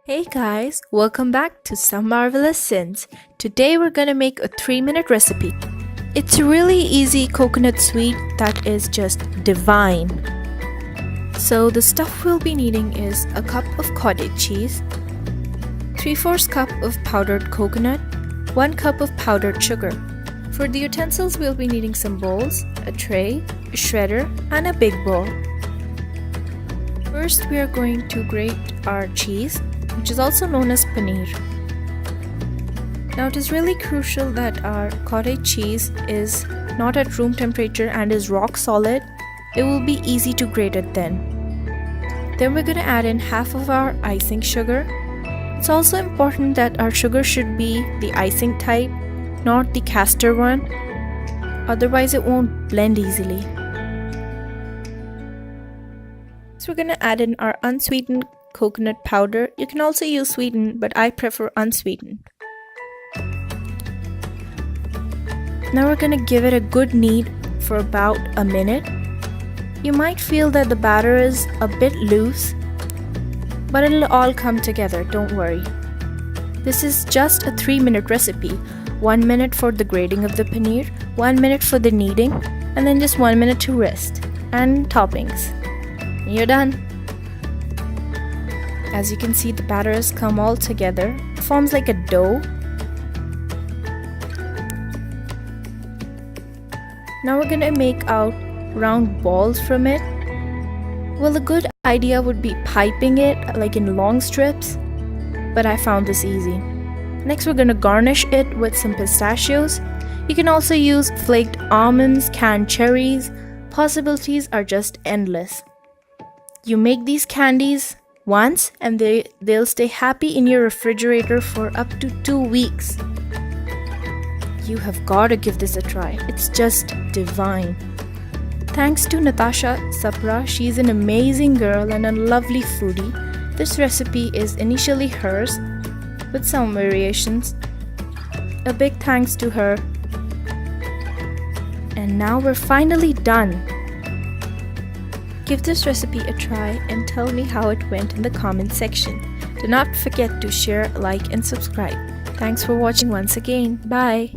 Hey guys, welcome back to Some Marvelous Sins. Today we're gonna make a 3-minute recipe. It's a really easy coconut sweet that is just divine. So the stuff we'll be needing is a cup of cottage cheese, 3/4 cup of powdered coconut, 1 cup of powdered sugar. For the utensils we'll be needing some bowls, a tray, a shredder, and a big bowl. First we are going to grate our cheese, which is also known as paneer. Now it is really crucial that our cottage cheese is not at room temperature and is rock solid. It will be easy to grate it then. Then we're going to add in half of our icing sugar. It's also important that our sugar should be the icing type, not the castor one. Otherwise it won't blend easily. So we're going to add in our unsweetened coconut powder. You can also use sweetened, but I prefer unsweetened. Now we're going to give it a good knead for about a minute. You might feel that the batter is a bit loose, but it'll all come together, don't worry. This is just a 3-minute recipe. 1 minute for the grating of the paneer, 1 minute for the kneading, and then just 1 minute to rest and toppings. And you're done. As you can see, the batter has come all together. It forms like a dough. Now we're gonna make out round balls from it. Well, a good idea would be piping it like in long strips, but I found this easy. Next we're gonna garnish it with some pistachios. You can also use flaked almonds, canned cherries. Possibilities are just endless. You make these candies once and they'll stay happy in your refrigerator for up to 2 weeks. You have got to give this a try. It's just divine. Thanks to Natasha Sapra, she's an amazing girl and a lovely foodie. This recipe is initially hers with some variations. A big thanks to her. And now we're finally done. Give this recipe a try and tell me how it went in the comment section. Do not forget to share, like, and subscribe. Thanks for watching once again. Bye.